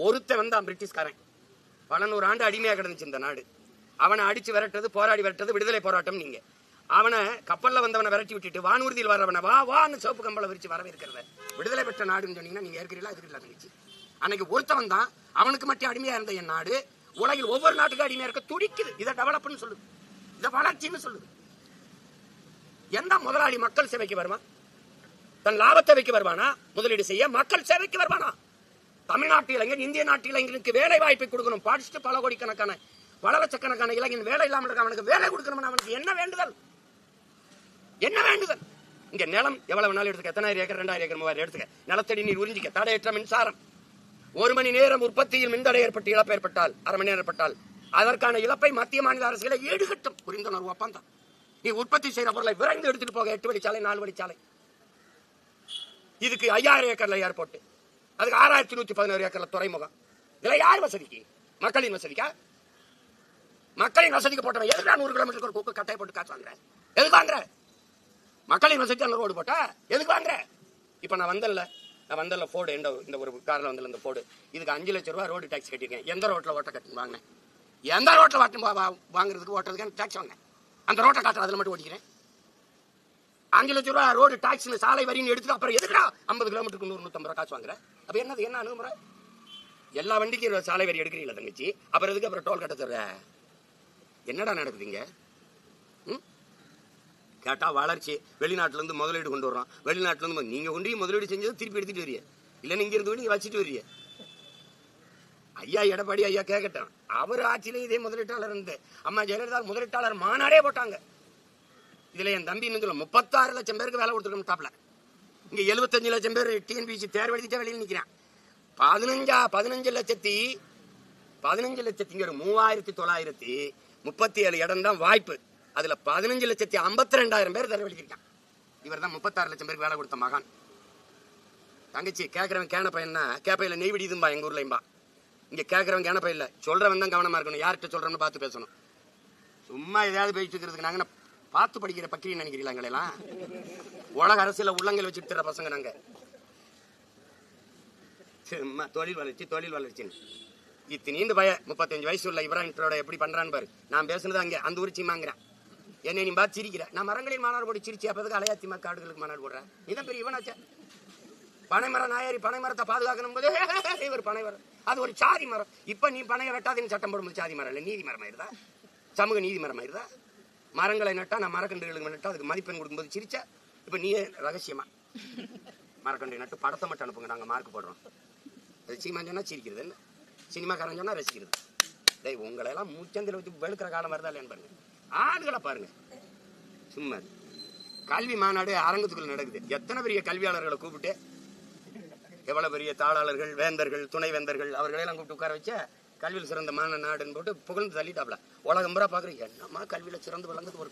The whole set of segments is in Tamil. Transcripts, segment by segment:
ஒருத்தன் வந்தான் பிரிட்டிஷ்காரன், பல நூறு ஆண்டு அடிமையா கிடந்துச்சு இந்த நாடு. அவனை அடிச்சு விரட்டுறது, போராடி விரட்டுறது விடுதலை போராட்டம். நீங்க அவனை கப்பல்ல வந்தவனை விரட்டி விட்டுட்டு வானூர்தியில் வரவனை வா வான்னு சிவப்பு கம்பளை விரிச்சு வரவேற்கிறத விடுதலை பெற்ற நாடுன்னு சொன்னீங்கன்னா நீங்க ஏற்கிறீங்களா? எதிர்க்கலாம் இருந்துச்சு. அன்னைக்கு ஒருத்தவன் தான் அவனுக்கு மட்டும் அடிமையா இருந்த என் நாடு உலகில் ஒவ்வொரு நாட்டுக்கும் அடிமையா இருக்க துடிக்குது. இதை டெவலப்னு சொல்லுது, இதை வளர்ச்சின்னு சொல்லுது. எந்த முதலாளி மக்கள் சேவைக்கு வருவான்? தன் லாபத்தை வைக்க வருவானா? முதலீடு செய்ய மக்கள் சேவைக்கு வருவானா? தமிழ்நாட்டு இளைஞர், இந்திய நாட்டு இளைஞர்களுக்கு வேலை வாய்ப்பை கொடுக்கணும். படிச்சுட்டு பல கோடிக்கணக்கான பல லட்சக்கணக்கான இளைஞன் வேலை இல்லாமல் இருக்க, அவனுக்கு வேலை கொடுக்கணும். அவனுக்கு என்ன வேண்டுதல்? என்ன வேண்டுதல்? இங்க நிலம் எவ்வளவு நாள் எடுத்துக்க, எத்தனை ஏக்கர், 2000 ஏக்கர், 3000 எடுத்துக்க, நிலத்தடி நீர் உறிஞ்சிக்க, தடையற்ற மின்சாரம், 1 மணி நேரம் உற்பத்தியில் மின்தடை ஏற்பட்டு இழப்பு ஏற்பட்டால், அரை மணி நேரம் ஏற்பட்டால் அதற்கான இழப்பை மத்திய மாநில அரசுகளை ஈடுகட்டும் புரிந்துணர்வு ஒப்பந்தம். நீ உற்பத்தி செய்யற பொருளை விரைந்து எடுத்துட்டு போக 8 வழிச்சாலை, 4 வழிச்சாலை. இதுக்கு 5000 ஏக்கர்ல ஏர்போர்ட், அதுக்கு 6111 ஏக்கர்ல துறைமுகம். இதுல யார் வசதிக்கு? மக்களின் வசதிக்கா? மக்களின் வசதிக்கு போட்டவன் எதுக்கு 100 கிலோமீட்டருக்கு ஒரு குக்கு கட்டையை போட்டு காசு வாங்குற? எதுக்கு வாங்குற? மக்களின் வசதிக்கு அந்த ரோடு போட்டா எதுக்கு வாங்குற? இப்ப நான் வந்தல போர்டு, இந்த ஒரு கார்ல வந்தல இந்த போர்டு, இதுக்கு 5 லட்சம் ரூபாய் ரோடு டாக்ஸ் கட்டிருக்கேன். எந்த ரோட்ல ஓட்ட கட்டி வாங்கினேன்? எந்த ரோட்ல வாங்குறதுக்கு ஓட்டுறதுக்கு டாக்ஸ் வாங்கினேன்? அந்த ரோட்டை காட்டுற அதுல மட்டும் ஓட்டிக்கிறேன். 5 லட்சம் ரூபாய் ரோடு டாக்ஸ் சாலை வரின்னு எடுத்துட்டு அப்புறம் எதுக்குடா 50 கிலோமீட்டருக்கு 100-150 ரூபாய் காசு வாங்குற? அப்ப என்னது? என்ன அணுகுமுறை? எல்லா வண்டிக்கு சாலை வரி எடுக்கிறீங்களா தங்கச்சி? அப்புறம் எதுக்கு அப்புறம் டோல் கட்ட தர்ற? என்னடா நடக்குதுங்க? கேட்டா வளர்ச்சி, வெளிநாட்டுல இருந்து முதலீடு கொண்டு வரோம், வெளிநாட்டுல இருந்து நீங்க கொண்டு முதலீடு செஞ்சது திருப்பி எடுத்துட்டு வரீங்க, இல்ல நீங்க இருந்து நீங்க வச்சுட்டு வரீங்க. ஐயா எடப்பாடி ஐயா கேட்கட்டும், அவர் ஆட்சியில இதே முதலீட்டாளர் இருந்து அம்மா ஜெயலலிதா முதலீட்டாளர் மாநாடே போட்டாங்க. இதுல என் தம்பி 36 லட்சம் பேருக்கு வேலை கொடுத்துருக்கோம் டாப்ல. இங்க 75 லட்சம் பேர் டிஎன்பிசி தேர்வு எழுதிட்டு வெளியில் நிக்கிறான். 15 லட்சத்தி 3937 இடம் தான் வாய்ப்பு. அதுல 15,52,000 பேர் தேர்வு எழுதிருக்கான். இவர் தான் 36 லட்சம் பேருக்கு வேலை கொடுத்த மகான். தங்கச்சி கேட்கறவன் கேன பையன்னா கேப்பையில நெய் விடிதும்பா எங்க ஊர்லயும்பா. இங்க கேட்கறவன் கேன பையில சொல்றவன் தான் கவனமா இருக்கணும். யார்கிட்ட சொல்றோம்னு பார்த்து பேசணும். சும்மா ஏதாவது பேசிட்டு இருக்கிறதுக்கு நாங்க பார்த்து படிக்கிற பக்கிரின்னு நினைக்கிறீங்களா? எங்களெல்லாம் உலக அரசியல உள்ளங்கள் வச்சுட்டு தர பசங்க நாங்க. தொழில் வளர்ச்சி இத்தனீண்டு பய 35 வயசு உள்ள இப்ராஹிம் எப்படி பண்றான்னு பாரு. நான் பேசுனது அங்க அந்த ஊர் சீமாங்கிறேன். என்னை நீ பார்த்து சிரிக்கிற. நான் மரங்களில் மாநாடு போட்டு சிரிச்சு அப்பதுக்கு அலையாத்திமா காடுகளுக்கு மாநாடு போடுறேன். இதான் பெரிய இவனாச்சா? பனைமரம் நாயாரி பனைமரத்தை பாதுகாக்கணும் போது இவர் பனைமரம், அது ஒரு சாதி மரம். இப்ப நீ பனையை வெட்டாதுன்னு சட்டம் போடும்போது சாதி மரம் இல்லை, நீதி மரம் ஆயிருதா? சமூக நீதி மரம் ஆயிருதா? மரங்களை நட்டா, நான் மரக்கன்றுகளுக்கு நட்டா அதுக்கு மதிப்பெண் கொடுக்கும்போது சிரிச்சா. இப்ப நீயே ரகசியமா மரக்கன்று நட்டு படத்தை மட்டும் அனுப்புங்க, நாங்க மார்க் போடுறோம். அது சீமா சொன்னா சிரிக்கிறது இல்லை, சினிமாக்காரன் சொன்னா ரசிக்கிறது. டேய் உங்களை எல்லாம் மூச்சந்தில வச்சு வெளுக்கிற காலம் வருதா இல்லையான்னு பாருங்க. ஆளுகளை பாருங்க. சும்மா கல்வி மாநாடு அரங்கத்துக்குள்ள நடக்குது. எத்தனை பெரிய கல்வியாளர்களை கூப்பிட்டு, எவ்வளவு பெரிய தாளாளர்கள், வேந்தர்கள், துணை வேந்தர்கள், அவர்களெல்லாம் கூப்பிட்டு உட்கார வச்ச கல்வியில் சிறந்த மாநாடுன்னு போட்டு புகழ்ந்து தள்ளிட்டாப்ல. உலகம் பூரா பாக்குறீங்க என்னமா கல்வியில சிறந்து விளங்குது ஒரு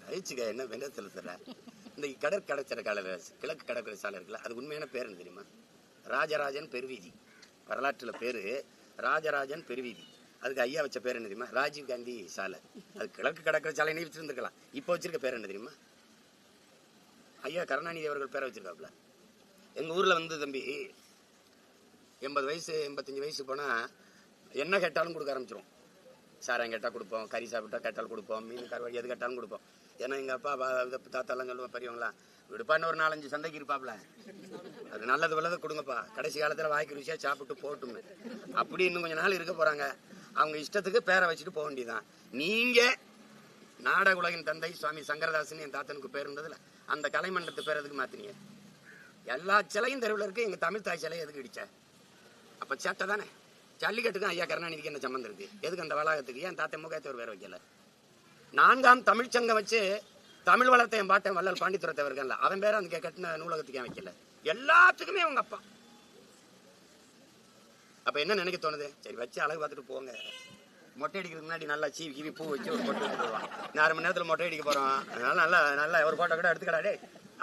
அழிச்சுக்க. என்ன வெங்கத்தில் தர இந்த கடற்கடற்கரை கால கிழக்கு கடற்கரை சாலை இருக்குல்ல, அது உண்மையான பேர் தெரியுமா? ராஜராஜன் பெருவீதி. வரலாற்றுல பேரு ராஜராஜன் பெருவீதி. அதுக்கு ஐயா வச்ச பேர் என்ன தெரியுமா? ராஜீவ் காந்தி சாலை. அது கிழக்கு கடற்கரை சாலைன்னு வச்சிருந்துருக்கலாம். இப்போ வச்சிருக்க பேர் என்ன தெரியுமா? ஐயா கருணாநிதி அவர்கள் பேரை வச்சிருக்காப்புல. எங்க ஊர்ல தம்பி 80 வயசு 85 வயசு போனா என்ன கேட்டாலும் கொடுக்க ஆரம்பிச்சிரும். சாரம் கேட்டா கொடுப்போம், கறி சாப்பிட்டா கேட்டாலும் கொடுப்போம், மீன் கருவாடி எது கேட்டாலும் கொடுப்போம். ஏன்னா எங்க அப்பா தாத்தாலாம் சொல்லுவோம், பெரியவங்களா விடுப்பான்னு ஒரு 4-5 சந்தைக்கு இருப்பாப்ல. அது நல்லது உள்ளதை கொடுங்கப்பா, கடைசி காலத்துல வாய்க்கு ருசியா சாப்பிட்டு போட்டுங்க. அப்படி இன்னும் கொஞ்ச நாள் இருக்க போறாங்க. அவங்க இஷ்டத்துக்கு பேரை வச்சுட்டு போக வேண்டியதுதான். நீங்க நாடக உலகின் தந்தை சுவாமி சங்கரதாசன் என் தாத்தனுக்கு பேர் இருந்ததுல, அந்த கலைமண்டலத்து பேர் எதுக்கு மாத்தினீங்க? எல்லா சிலையும் தெருவில் இருக்கு, எங்க தமிழ் தாய் சிலை எதுக்கு இடிச்ச? அப்ப சேட்டை தானே. ஜல்லிக்கட்டுக்கும் ஐயா கருணாநிதிக்கு என்ன சம்பந்தம் இருக்கு? எதுக்கு அந்த வளாகத்துக்கு ஏன் தாத்தா முகத்தை ஒரு பேர் வைக்கல? 4ஆம் தமிழ்ச்சங்கம் வச்சு தமிழ் வளர்த்த என் பாட்டன் வள்ளல் பாண்டித்துரத்தை இருக்கல, அவன் பேர அந்த கட்டின நூலகத்துக்கு ஏன் வைக்கல? எல்லாத்துக்குமே உங்க அப்பா. அப்ப என்ன நினைக்க தோணுது? சரி வச்சு அழகு பார்த்துட்டு போங்க. மொட்டை அடிக்கிறதுக்கு முன்னாடி நல்லா சீவி கீவி பூ வச்சு ஒரு மொட்டை எடுத்து போவான். 4 மணி நேரத்துல மொட்டை அடிக்க போறோம், அதனால நல்லா ஒரு போட்டோ கூட எடுத்துக்கடாடே.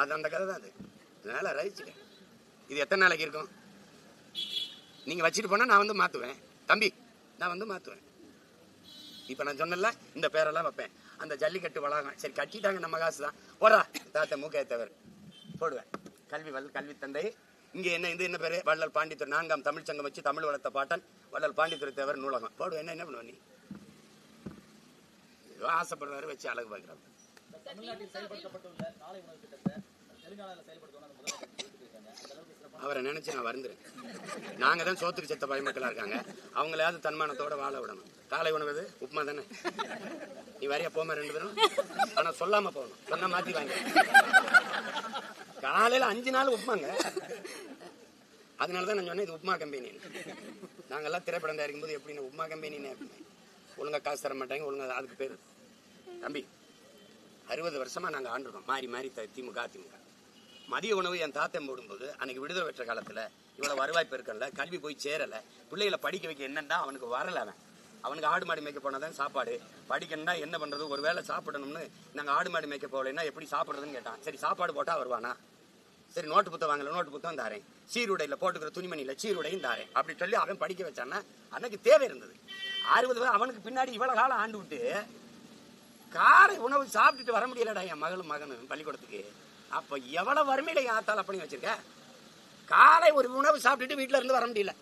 அது அந்த கதை தான். அது அதனால ரசிச்சுக்க. இது எத்தனை நாளைக்கு இருக்கும்? நீங்க வச்சுட்டு போனா நான் மாத்துவேன் தம்பி, நான் மாத்துவேன். இப்ப நான் சொன்னல இந்த பேரெல்லாம் வைப்பேன். அந்த ஜல்லிக்கட்டு வளாகம் சரி கட்டிட்டாங்க, நம்ம காசு தான் போடுறா தாத்த மூக்கையத்தவர் போடுவேன். கல்வி தந்தை இங்க என்ன இது என்ன பேரு வள்ளல் பாண்டித்துறை 4ஆம் தமிழ் சங்கம் வச்சு தமிழ் வளர்த்த பாட்டன் வள்ளல் பாண்டித்துறை தேவர் நூலகம் போடுவேன். என்ன பண்ணுவ நீ? ஏதோ ஆசைப்படுறாரு வச்சு அழகு பார்க்கிறாங்க. அவரை நினைச்சு நான் வருந்துறேன். நாங்க தான் சோத்துக்கு செத்த பயமக்களா இருக்காங்க, அவங்களாவது தன்மானத்தோட வாழ விடணும். காலை உணவு உப்புமா தானே, நீ வரையா போமா 2 பேரும். ஆனா சொல்லாம போகணும், சொன்னா மாத்தி வாங்க. காலையில 5 நாள் உப்புமாங்க. அதனாலதான் நான் சொன்னேன் இது உப்புமா கம்பெனி. நாங்கெல்லாம் திரைப்படம் தயாரிக்கும் போது எப்படின்னு உப்புமா கம்பெனின்னு ஒழுங்கா காசு தர மாட்டாங்க, ஒழுங்கா அதுக்கு பேரு தம்பி 60 வருஷமா நாங்க ஆண்டுருக்கோம் மாறி மாறி திமுக அதிமுக. மதிய உணவு என் தாத்தன் போடும்போது அன்னைக்கு விடுதலை பெற்ற காலத்துல இவ்வளவு வருவாய் பெருக்கல, கல்வி போய் சேரல, பிள்ளைகளை படிக்க வைக்க என்னன்னா அவனுக்கு வரல. அவனுக்கு ஆடு மாடு மேய்க்க போனதான் சாப்பாடு, படிக்கணும்னா என்ன பண்றது, ஒரு வேளை சாப்பிடணும்னு நாங்க ஆடு மாடு மேய்க்க போகலைன்னா எப்படி சாப்பிடுறதுன்னு கேட்டான். சரி சாப்பாடு போட்டா வருவானா, சரி நோட்டு புத்தகம் வாங்கல, நோட்டு புத்தகம் தாரேன், சீருடையில போட்டுக்கிற துணிமணியில சீருடையும் தாரேன் அப்படி சொல்லி அவன் படிக்க வச்சான்னா அன்னைக்கு தேவை இருந்தது. 60 அவனுக்கு பின்னாடி இவ்வளவு காலம் ஆண்டு விட்டு காலை உணவு சாப்பிட்டுட்டு வர முடியலடா என் மகனும் பள்ளிக்கூடத்துக்கு. அப்ப எவ்வளவு வறுமையில என் ஆத்தால அப்படி வச்சிருக்க. காலை ஒரு உணவு சாப்பிட்டுட்டு வீட்டுல இருந்து வர முடியல,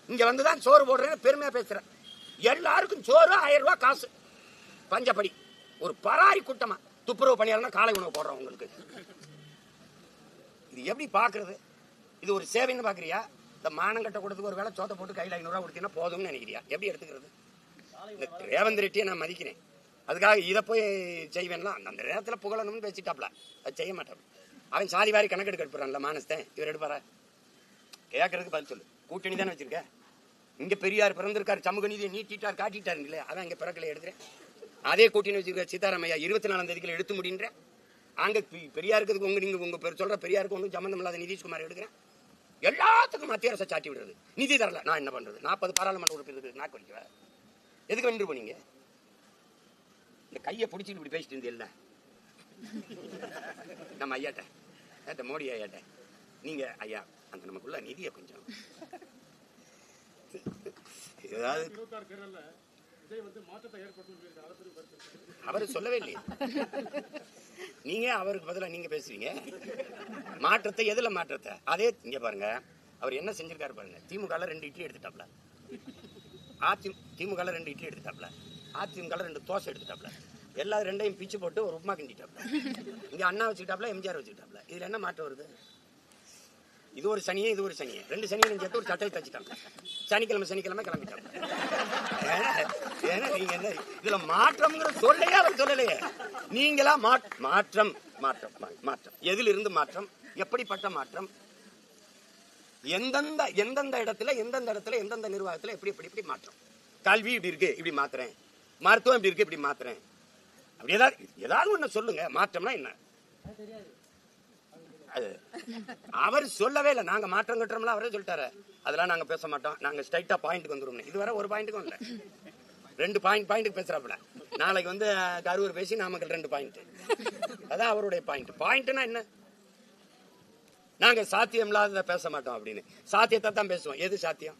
இங்க வந்துதான் சோறு போடுறேன்னு பெருமையா பேசுறேன். எல்லாருக்கும் சோறு 1000 ரூபாய் காசு பஞ்சப்படி. ஒரு பராரி கூட்டமா துப்புரவு பணியாளர்னா காலை உணவு போடுறோம் உங்களுக்கு. இது எப்படி பாக்குறது? இது ஒரு சேவைன்னு பாக்குறியா? இந்த மானங்கட்ட கூடத்துக்கு ஒரு வேலை சோத்தை போட்டு கையில் 500 ரூபாய் கொடுத்தீங்கன்னா போதும்னு நினைக்கிறியா? எப்படி எடுத்துக்கிறது? இந்த ரேவந்த் ரெட்டியை நான் மதிக்கிறேன், அதுக்காக இதை போய் செய்வேன்லாம் அந்த நேரத்தில் புகழணும்னு பேசிட்டாப்ல, அது செய்ய மாட்டான். அவன் சாதி வாரி கணக்கெடுக்க எடுப்பான்ல மானஸ்தன், இவர் எடுப்பாரா? கேட்கறதுக்கு பதில் சொல்லு. கூட்டணி தானே வச்சிருக்க. இங்க பெரியார் பிறந்திருக்காரு, சமூக நீதியை நீட்டிட்டார் காட்டிட்டாருங்களே, அதான் இங்க பிறக்கலை எடுக்கிறேன். அதே கூட்டணி வச்சிருக்க சீதாராமையா 24ஆம் தேதிக்குள்ள எடுத்து முடின்ற. அங்க பெரியாருக்கு உங்க பேர் சொல்ற பெரியாருக்கு ஒன்றும் சம்பந்தம் இல்லாத நிதிஷ்குமார் எடுக்கிறேன். எல்லாத்துக்கும் மத்திய அரசை சாட்டி விடுறது. நிதி தரல, நான் என்ன பண்றது? 40 பாராளுமன்ற உறுப்பினருக்கு நாக்கு வலிக்க எதுக்கு வென்று போனீங்க? இந்த கையை பிடிச்சிட்டு இப்படி பேசிட்டு இருந்தீல்ல நம்ம ஐயாட்ட மோடி ஐயாட்ட, நீங்க ஐயா அந்த நமக்குள்ள நிதியை கொஞ்சம் ஏதாவது அவரு சொல்லவே இல்லையா? நீங்க அவருக்கு பதிலா நீங்க பேசுவீங்க. மாற்றத்தை எதுல மாற்றத்தை? அதே இங்க பாருங்க, அவர் என்ன செஞ்சிருக்காரு பாருங்க. திமுக 2 இட்லி எடுத்துட்டாப்ல, திமுக 2 இட்லி எடுத்துட்டாப்ல, அதிமுக 2 தோசை எடுத்துட்டாப்ல, எல்லா 2ஐயும் பிச்சு போட்டு ஒரு உப்புமா கிண்டிட்டாப்ல. இங்க அண்ணா வச்சுக்கிட்டாப்ல, எம்ஜிஆர் வச்சுக்கிட்டாப்ல. இதுல என்ன மாற்றம் வருது? இது ஒரு சனியே, இது ஒரு சனியே, 2 சனியும் சேர்த்து ஒரு சட்டையை தச்சுட்டாங்க. சனிக்கிழமை கிளம்பிட்டாங்க. ஏன்னா நீங்க என்ன இதுல மாற்றம்ங்கிற சொல்லையே அவர் சொல்லலையே. நீங்களா மாற்றம் எதில் இருந்து மாற்றம், எப்படிப்பட்ட மாற்றம், எந்தெந்த இடத்துல எந்தெந்த நிர்வாகத்துல எப்படி மாற்றம். கல்வி இப்படி இருக்கு இப்படி மாத்துறேன், மருத்துவம் இப்படி இருக்கு இப்படி மாத்துறேன், அப்படி ஏதாவது ஒண்ணு சொல்லுங்க. மாற்றம்னா என்ன? அவர் சொல்லவே இல்லை. நாங்க மாற்றம் கட்டுறோம்ல, அவரே சொல்லிட்டாரு. அதெல்லாம் நாங்க பேச மாட்டோம், நாங்க ஸ்ட்ரைட்டா பாயிண்ட்க்கு வந்துரும். இதுவரை ஒரு பாயிண்ட்டுக்கும் இல்ல, 2 பாயிண்ட்டுக்கு பேசுறாப்புல. நாளைக்கு வந்து கரூர் பேசி நாமக்கல் 2 பாயிண்ட். அதான் அவருடைய பாயிண்ட்னா என்ன? நாங்க சாத்தியம் இல்லாததை பேச மாட்டோம் அப்படின்னு. சாத்தியத்தை தான் பேசுவோம். எது சாத்தியம்?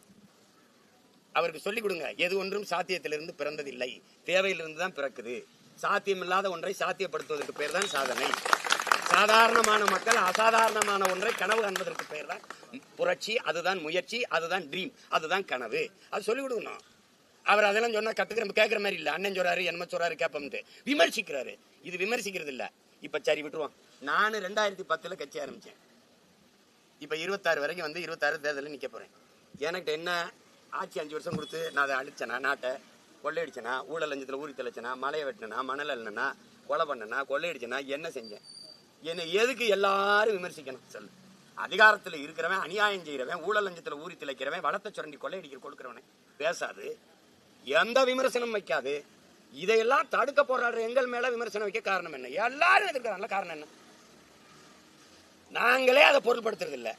அவருக்கு சொல்லிக் கொடுங்க. எது ஒன்றும் சாத்தியத்திலிருந்து பிறந்ததில்லை, தேவையிலிருந்து தான் பிறக்குது. சாத்தியம் இல்லாத ஒன்றை சாத்தியப்படுத்துவதற்கு பேர் தான் சாதனை. சாதாரணமான மக்கள் அசாதாரணமான ஒன்றை கனவு காண்பதற்கு பேர் தான் புரட்சி. அதுதான் முயற்சி, அதுதான் ட்ரீம், அதுதான் கனவு. அது சொல்லிக் கொடுக்கணும். அவர் அதெல்லாம் சொன்னா கேட்கிற மாதிரி இல்ல. அண்ணன் சொல்றாரு, என்ன சொல்றாரு கேட்போம்ட்டு விமர்சிக்கிறாரு. இது விமர்சிக்கிறது இல்ல. இப்ப சரி விட்டுருவோம். நான் 2010 கட்சி ஆரம்பிச்சேன். இப்ப 26 வரைக்கும் வந்து 26 தேர்தலில் நிக்க போறேன். எனக்கு என்ன ஆட்சி 5 வருஷம் கொடுத்து நான் அதை அழிச்சேனா, நாட்டை கொள்ளையடிச்சேனா, ஊழல் லஞ்சத்துல ஊறி தெளிச்சனா, மலையை வெட்டினா, மணல் அள்ளனா, கொலை பண்ணனா, கொள்ளையடிச்சனா, என்ன செஞ்சேன்? என்ன எதுக்கு எல்லாரும் விமர்சிக்கணும் சொல்லு? அதிகாரத்துல இருக்கிறவன், அநியாயம் செய்யறவன், ஊழல் லஞ்சத்துல ஊறி திளைக்கிறவன், வளத்தை சுரண்டி கொள்ளையடிக்கிற கொடுக்கிறவனை பேசாது, எந்த விமர்சனம் வைக்காது. இதையெல்லாம் தடுக்க போராடுற எங்கள் மேல விமர்சனம் வைக்க காரணம் என்ன? எல்லாரும் எதிர்க்கிறாங்களா? காரணம் என்ன? நாங்களே அதை பொருட்படுத்துறது இல்லை.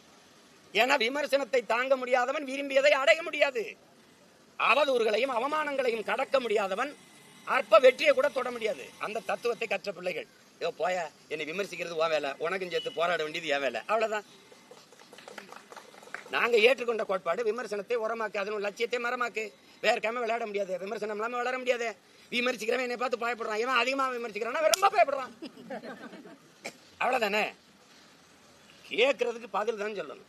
ஏன்னா விமர்சனத்தை தாங்க முடியாதவன் விரும்பியதை அடைய முடியாது. அவதூறுகளையும் அவமானங்களையும் கடக்க முடியாதவன் அற்ப வெற்றியை கூட தொட முடியாது. அந்த தத்துவத்தை கற்ற பிள்ளைகள் ஏதோ போய என்னை விமர்சிக்கிறது ஓ வேலை, உனக்கும் சேர்த்து போராட வேண்டியது ஏன் வேலை, அவ்வளவுதான். நாங்க ஏற்றுக்கொண்ட கோட்பாடு விமர்சனத்தை உரமாக்கு, அதன் லட்சியத்தை மரமாக்கு. வேர்க்காம விளையாட முடியாது, விமர்சனம் இல்லாம வளர முடியாது. விமர்சிக்கிறவன் என்னை பார்த்து பயப்படுறான், இவன் அதிகமா விமர்சிக்கிறான், ரொம்ப பயப்படுறான். அவ்வளவுதானே. கேட்கறதுக்கு பதில் தான் சொல்லணும்.